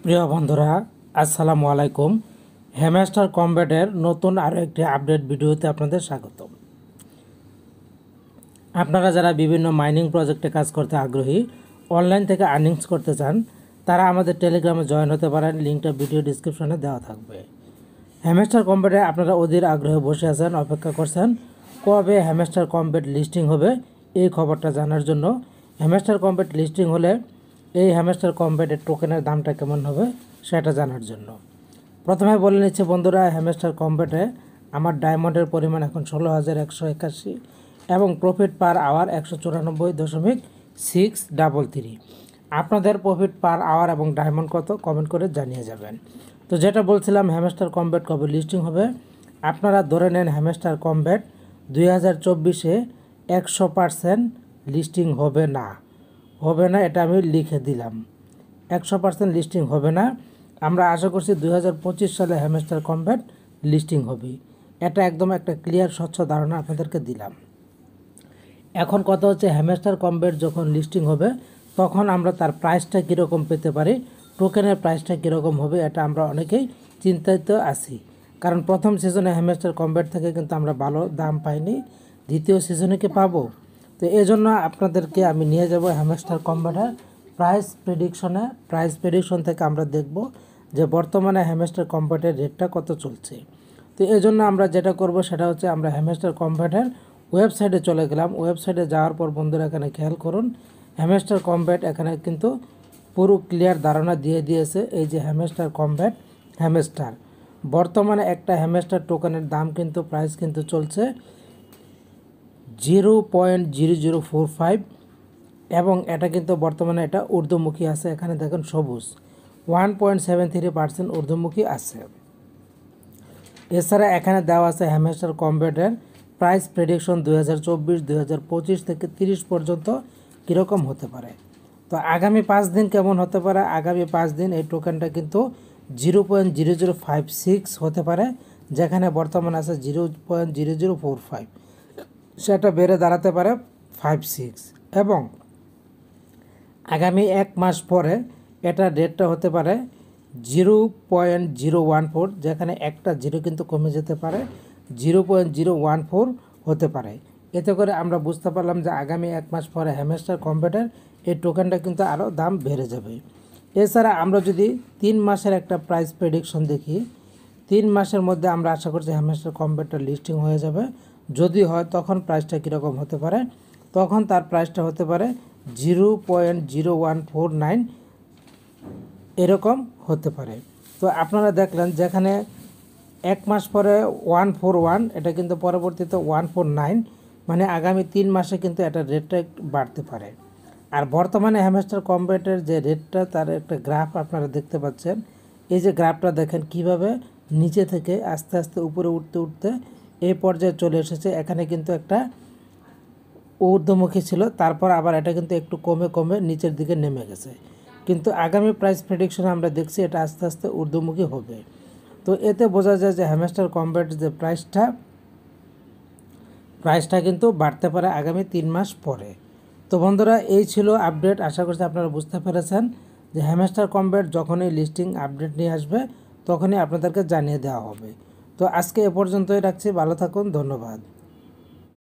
প্রিয় বন্ধুরা, আসসালামু আলাইকুম। হ্যামস্টার কমব্যাটের নতুন আরও একটি আপডেট ভিডিওতে আপনাদের স্বাগত। আপনারা যারা বিভিন্ন মাইনিং প্রজেক্টে কাজ করতে আগ্রহী, অনলাইন থেকে আর্নিংস করতে চান, তারা আমাদের টেলিগ্রামে জয়েন হতে পারেন। লিঙ্কটা ভিডিও ডিসক্রিপশনে দেওয়া থাকবে। হ্যামস্টার কমব্যাটে আপনারা অধীর আগ্রহে বসে আছেন, অপেক্ষা করছেন কবে হ্যামস্টার কমব্যাট লিস্টিং হবে এই খবরটা জানার জন্য। হ্যামস্টার কমব্যাট লিস্টিং হলে এই হ্যামস্টার কমব্যাটের টোকেনের দামটা কেমন হবে সেটা জানার জন্য প্রথমে বলে নিচ্ছে বন্ধুরা, হ্যামস্টার কমব্যাটে আমার ডায়মন্ডের পরিমাণ এখন 16,181 এবং প্রফিট পার আওয়ার 194.633। আপনাদের প্রফিট পার আওয়ার এবং ডায়মন্ড কত কমেন্ট করে জানিয়ে যাবেন। তো যেটা বলছিলাম, হ্যামস্টার কমব্যাট কবে লিস্টিং হবে, আপনারা ধরে নেন হ্যামস্টার কমব্যাট 2024-এ 100% লিস্টিং হবে না, এটা আমি লিখে দিলাম। 100% লিস্টিং হবে না। আমরা আশা করছি 2025 সালে হ্যামস্টার কমব্যাট লিস্টিং হবে। এটা একদম একটা ক্লিয়ার স্বচ্ছ ধারণা আপনাদেরকে দিলাম। এখন কথা হচ্ছে, হ্যামস্টার কমব্যাট যখন লিস্টিং হবে তখন আমরা তার প্রাইসটা কীরকম পেতে পারি, টোকেনের প্রাইসটা কীরকম হবে, এটা আমরা অনেকেই চিন্তিত আছি। কারণ প্রথম সিজনে হ্যামস্টার কমব্যাট থেকে কিন্তু আমরা ভালো দাম পাইনি, দ্বিতীয় সিজনে কি পাবো? তো এই জন্য আপনাদেরকে আমি নিয়ে যাব হ্যামস্টার কমব্যাটের প্রাইস প্রেডিকশন থেকে আমরা দেখব যে বর্তমানে হ্যামস্টার কমব্যাটের রেটটা কত চলছে। তো এই জন্য আমরা যেটা করব সেটা হচ্ছে, আমরা হ্যামস্টার কমব্যাটের ওয়েবসাইটে চলে গেলাম। ওয়েবসাইটে যাওয়ার পর বন্ধুরা এখানে খেয়াল করুন, হ্যামস্টার কমব্যাট এখানে কিন্তু পুরো ক্লিয়ার ধারণা দিয়ে দিয়েছে। এই যে হ্যামস্টার কমব্যাট, হ্যামস্টার বর্তমানে একটা হ্যামস্টার টোকেনের দাম কিন্তু প্রাইস কিন্তু চলছে 0.0045 এবং এটা কিন্তু বর্তমানে এটা ঊর্ধ্বমুখী আছে। এখানে দেখেন সবুজ 1.73% ঊর্ধ্বমুখী আছে। এছাড়া এখানে দেওয়া আছে হ্যামস্টার কমব্যাটের প্রাইস প্রেডিকশন 2024, 2025 থেকে 30 পর্যন্ত কীরকম হতে পারে। তো আগামী 5 দিন কেমন হতে পারে, আগামী 5 দিন এই টোকেনটা কিন্তু 0.0056 হতে পারে, যেখানে বর্তমান আছে 0.0045, সেটা বেড়ে দাঁড়াতে পারে 56 এবং আগামী 1 মাস পরে এটা রেটটা হতে পারে 0.014, যেখানে একটা জিরো কিন্তু কমে যেতে পারে, 0.014 হতে পারে। এতে করে আমরা বুঝতে পারলাম যে আগামী 1 মাস পরে হ্যামস্টার কমব্যাটের এই টোকেনটা কিন্তু আরও দাম বেড়ে যাবে। এছাড়া আমরা যদি 3 মাসের একটা প্রাইস প্রেডিকশন দেখি, 3 মাসের মধ্যে আমরা আশা করছি হ্যামস্টার কমব্যাটের লিস্টিং হয়ে যাবে। যদি হয় তখন প্রাইসটা কীরকম হতে পারে, তখন তার প্রাইসটা হতে পারে 0.0149 এরকম হতে পারে। তো আপনারা দেখলেন যেখানে 1 মাস পরে 141, এটা কিন্তু পরবর্তীতে 149, মানে আগামী 3 মাসে কিন্তু এটা রেটটা একটু বাড়তে পারে। আর বর্তমানে হ্যামস্টার কমব্যাটের যে রেটটা, তার একটা গ্রাফ আপনারা দেখতে পাচ্ছেন। এই যে গ্রাফটা দেখেন কিভাবে নিচে থেকে আস্তে আস্তে উপরে উঠতে উঠতে এই পর্যায়ে চলে এসেছে। এখানে কিন্তু একটা ঊর্ধ্বমুখী ছিল, তারপর আবার এটা কিন্তু একটু কমে কমে নিচের দিকে নেমে গেছে। কিন্তু আগামী প্রাইস প্রেডিকশনে আমরা দেখছি এটা আস্তে আস্তে ঊর্ধ্বমুখী হবে। তো এতে বোঝা যায় যে হ্যামস্টার কমব্যাট যে প্রাইসটা কিন্তু বাড়তে পারে আগামী 3 মাস পরে। তো বন্ধুরা, এই ছিল আপডেট। আশা করছি আপনারা বুঝতে পেরেছেন যে হ্যামস্টার কমব্যাট যখনই লিস্টিং আপডেট নিয়ে আসবে তখনই আপনাদেরকে জানিয়ে দেওয়া হবে। তো আজকে এ পর্যন্তই রাখছি, ভালো থাকুন, ধন্যবাদ।